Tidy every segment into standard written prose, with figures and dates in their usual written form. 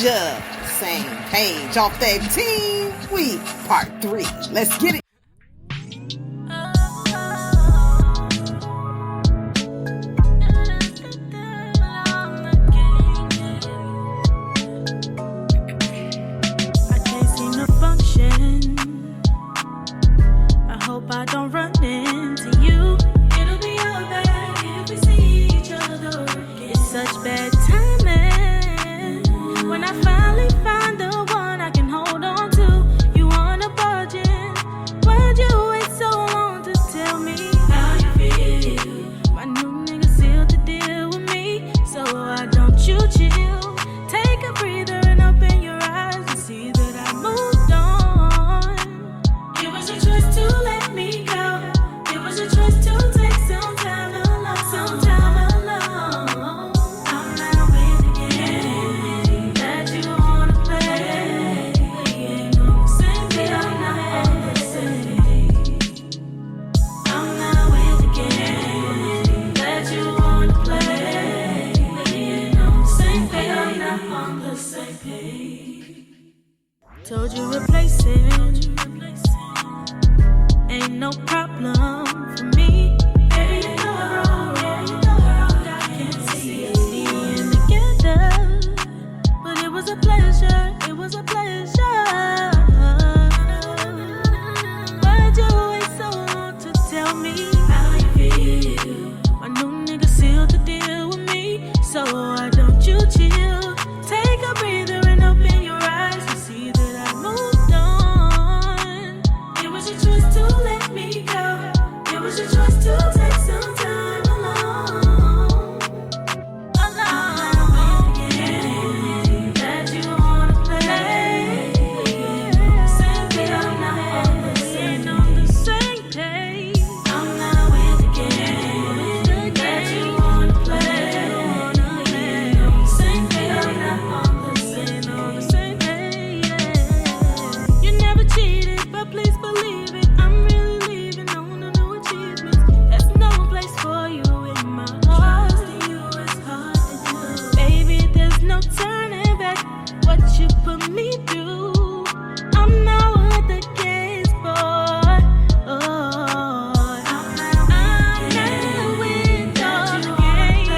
ya. Same page off that Teen Week Part 3. Let's get it. I don't run into you. It'll be alright if we see each other again. It's such bad timing when I finally find the one I can hold on to. You on a budget? Why'd you wait so long to tell me how you feel? My new nigga sealed the deal with me, so why don't you chill? Take a breather and open your eyes and see that I moved on. It was a choice to let me go. It was a choice to take some time alone. Some time alone. I'm not with the game that you wanna play. We ain't on the same page. I'm not on the same page. I'm not with the game that you wanna play. We ain't on the same page. I'm not on the same page. Told you replace it. Ain't no problem for me. Baby, you know we're wrong. Yeah, you know we're wrong. I can't see us being together, but it was a pleasure. It was a pleasure. Why'd you wait so long to tell me how you feel? My new nigga sealed the deal with me, so why don't you chill? Take a breather and open your eyes to see that I moved on. It was a choice to let me go. It was a choice to take some time alone. I'm not with the game that you wanna play. Same page, I'm not on the same page. I'm not with the game that you wanna play. Same page, I'm not on the same page. You never cheated, but please believe it. I'm really leaving on a new achievements. There's no place for you in my heart. Trusting you is hard to do. Baby, there's no turning back. What you put me through, I'm not what the game's for. Oh, I'm not with your game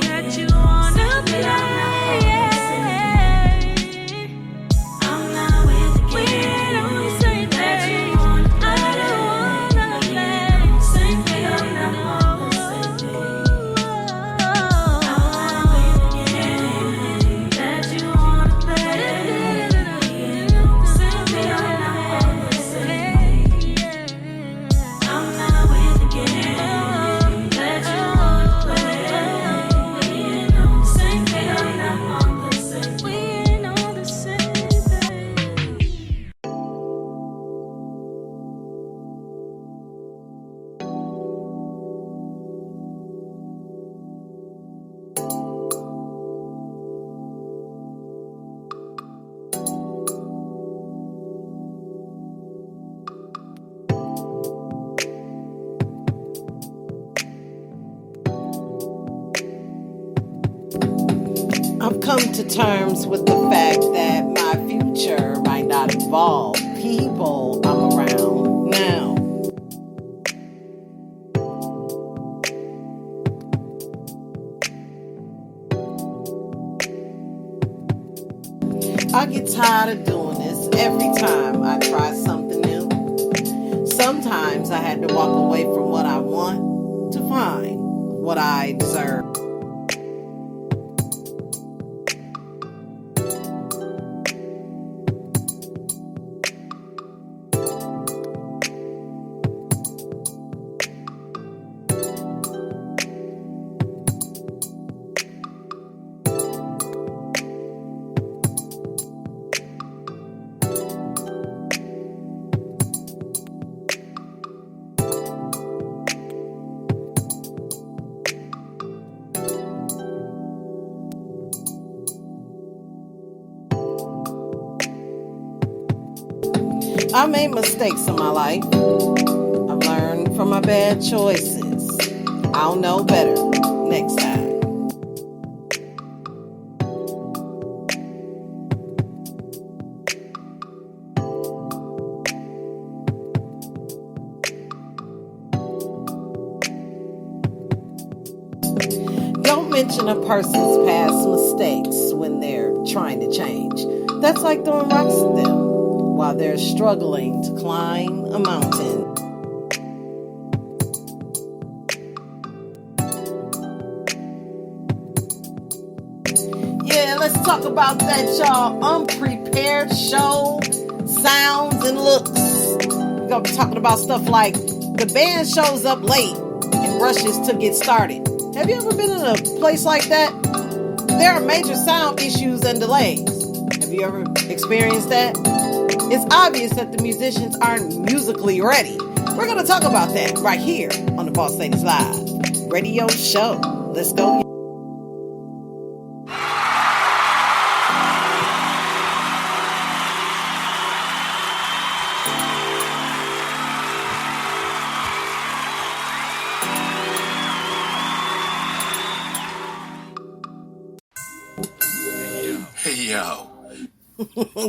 that you wanna play. I'm not with the game. We don't say that you wanna play. I don't wanna play. Same thing, I'm not on the same page. I'm not with the game that you wanna play. Same thing, I'm not on the same page. I'm not with the game that you wanna play. We ain't on the same page. I'm not on the same page. We ain't on the same page. I've come to terms with the fact that my future might not involve people I'm around now. I get tired of doing this every time I try something new. Sometimes I had to walk away from what I want to find what I deserve. I made mistakes in my life. I've learned from my bad choices. I'll know better next time. Don't mention a person's past mistakes when they're trying to change. That's like throwing rocks at them while they're struggling to climb a mountain. Yeah, let's talk about that, y'all. Unprepared show, sounds, and looks. We're going to be talking about stuff like the band shows up late and rushes to get started. Have you ever been in a place like that? There are major sound issues and delays. Have you ever experienced that? It's obvious that the musicians aren't musically ready. We're going to talk about that right here on the Boss Ladies Live radio show. Let's go. Hey, yo.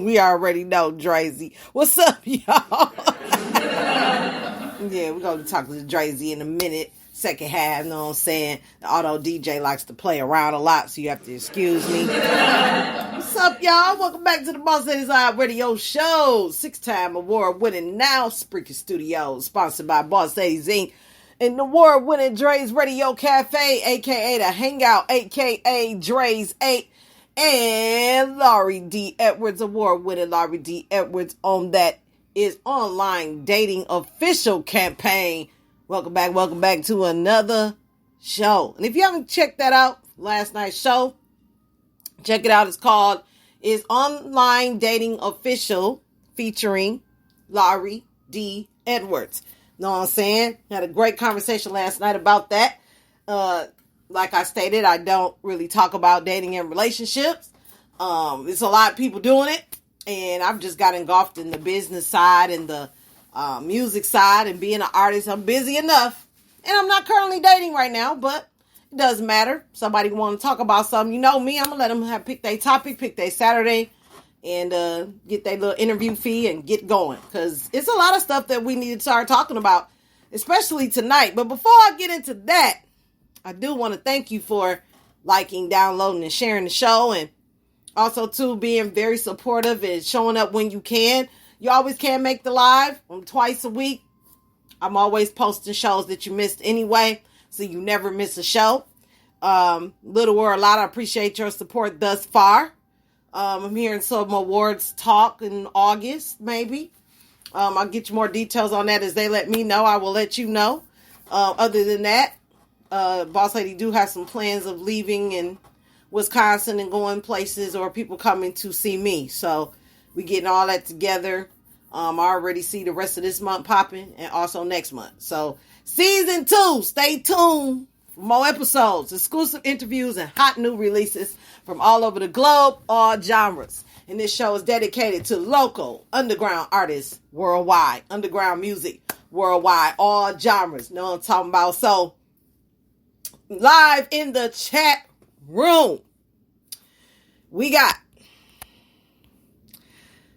We already know, Drazy. What's up, y'all? Yeah, we're going to talk to Drazy in a minute. Second half, know what I'm saying? The auto DJ likes to play around a lot, so you have to excuse me. What's up, y'all? Welcome back to the Boss Ladies Live radio show. 6-time award-winning Now Spreaker Studios, sponsored by Boss Ladies Inc. and the award-winning Dre's Radio Cafe, a.k.a. The Hangout, a.k.a. Dre's 8. And Laurie D. Edwards, award-winning Laurie D. Edwards on that is online dating official campaign. Welcome back to another show. And if you haven't checked that out, last night's show, check it out. It's called Is Online Dating Official, featuring Laurie D. Edwards. Know what I'm saying? Had a great conversation last night about that. Like I stated, I don't really talk about dating and relationships. There's a lot of people doing it, and I've just got engulfed in the business side and the music side, and being an artist, I'm busy enough. And I'm not currently dating right now, but it doesn't matter. Somebody want to talk about something, you know me, I'm going to let them pick their topic, pick their Saturday, and get their little interview fee and get going. Because it's a lot of stuff that we need to start talking about, especially tonight. But before I get into that, I do want to thank you for liking, downloading, and sharing the show. And also, too, being very supportive and showing up when you can. You always can make the live twice a week. I'm always posting shows that you missed anyway, so you never miss a show. Little or a lot, I appreciate your support thus far. I'm hearing some awards talk in August, maybe. I'll get you more details on that as they let me know. I will let you know. Other than that, Boss Lady do have some plans of leaving in Wisconsin and going places, or people coming to see me. So we getting all that together. I already see the rest of this month popping, and also next month. So season 2, stay tuned for more episodes, exclusive interviews, and hot new releases from all over the globe, all genres. And this show is dedicated to local underground artists worldwide, underground music worldwide, all genres. Know what I'm talking about? So live in the chat room, we got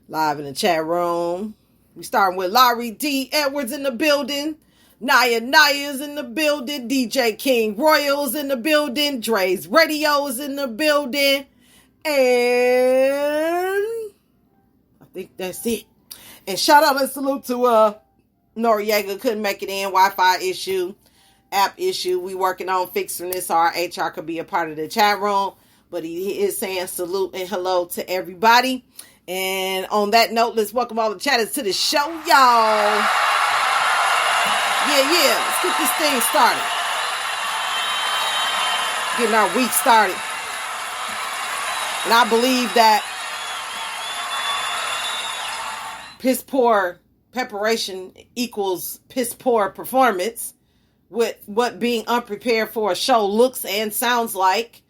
live in the chat room. We starting with Laurie D. Edwards in the building. Naya's in the building. DJ King Royals in the building. Dre's Radio's in the building. And I think that's it. And shout out and salute to Noriega. Couldn't make it in. Wi-Fi issue. App issue. We working on fixing this so our HR could be a part of the chat room. But he is saying salute and hello to everybody. And on that note, let's welcome all the chatters to the show, y'all. Yeah. Let's get this thing started. Getting our week started. And I believe that piss poor preparation equals piss poor performance, with what being unprepared for a show looks and sounds like.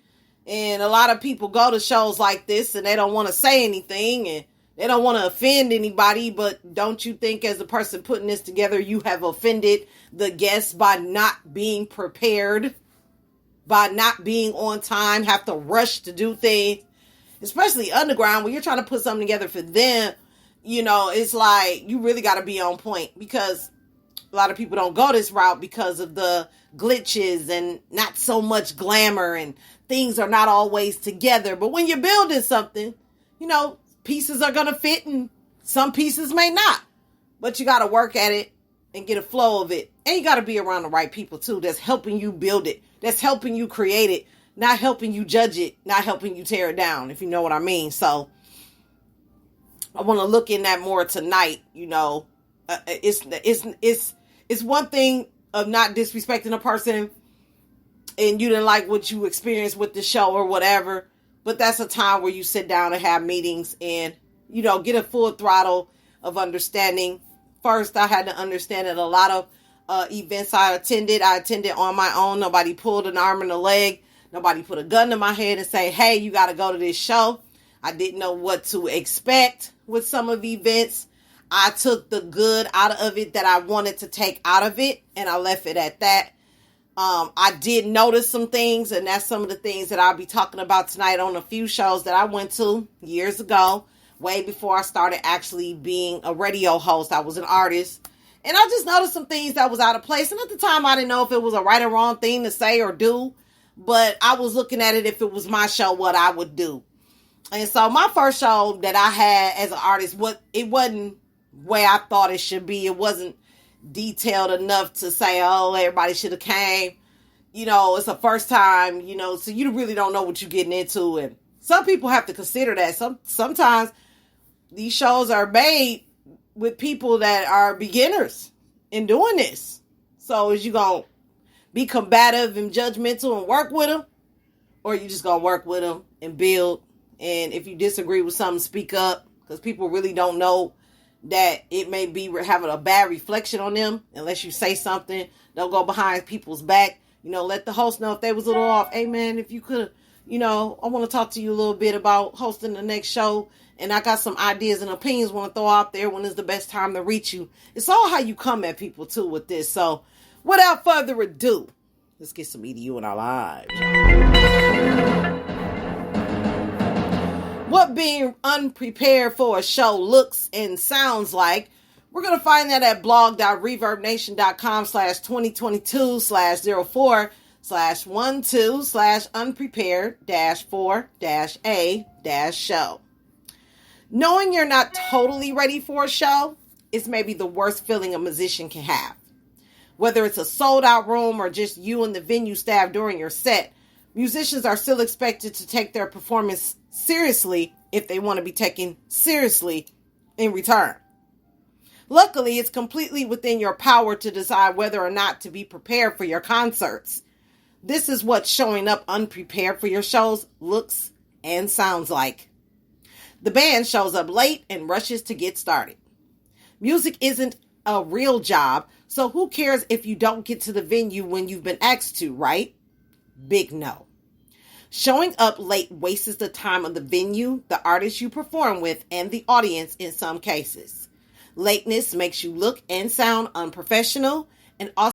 And a lot of people go to shows like this and they don't want to say anything and they don't want to offend anybody. But don't you think, as a person putting this together, you have offended the guests by not being prepared, by not being on time, have to rush to do things, especially underground when you're trying to put something together for them? You know, it's like you really got to be on point, because a lot of people don't go this route because of the glitches and not so much glamour and things are not always together. But when you're building something, pieces are going to fit and some pieces may not. But you got to work at it and get a flow of it. And you got to be around the right people too that's helping you build it, that's helping you create it, not helping you judge it, not helping you tear it down, if you know what I mean. So I want to look in that more tonight. It's one thing of not disrespecting a person and you didn't like what you experienced with the show or whatever, but that's a time where you sit down and have meetings and, get a full throttle of understanding. First, I had to understand that a lot of events I attended on my own. Nobody pulled an arm and a leg. Nobody put a gun to my head and say, hey, you got to go to this show. I didn't know what to expect with some of the events. I took the good out of it that I wanted to take out of it, and I left it at that. I did notice some things, and that's some of the things that I'll be talking about tonight on a few shows that I went to years ago, way before I started actually being a radio host. I was an artist, and I just noticed some things that was out of place. And at the time, I didn't know if it was a right or wrong thing to say or do, but I was looking at it, if it was my show, what I would do. And so my first show that I had as an artist, it wasn't way I thought it should be. It wasn't detailed enough to say, oh, everybody should have came. It's the first time, so you really don't know what you're getting into. And some people have to consider that. Sometimes these shows are made with people that are beginners in doing this. So is you going to be combative and judgmental and work with them? Or you just going to work with them and build? And if you disagree with something, speak up. Because people really don't know that it may be having a bad reflection on them unless you say something. Don't go behind people's back. Let the host know if they was a little off. Hey, man, if you could, I want to talk to you a little bit about hosting the next show. And I got some ideas and opinions I want to throw out there. When is the best time to reach you? It's all how you come at people, too, with this. So, without further ado, let's get some EDU in our lives. What being unprepared for a show looks and sounds like. We're going to find that at blog.reverbnation.com/2022/04/unprepared-4-a-show. Knowing you're not totally ready for a show is maybe the worst feeling a musician can have. Whether it's a sold out room or just you and the venue staff during your set, musicians are still expected to take their performance seriously if they want to be taken seriously in return. Luckily, it's completely within your power to decide whether or not to be prepared for your concerts. This is what showing up unprepared for your shows looks and sounds like. The band shows up late and rushes to get started. Music isn't a real job, so who cares if you don't get to the venue when you've been asked to, right? Big no. Showing up late wastes the time of the venue, the artist you perform with, and the audience in some cases. Lateness makes you look and sound unprofessional and also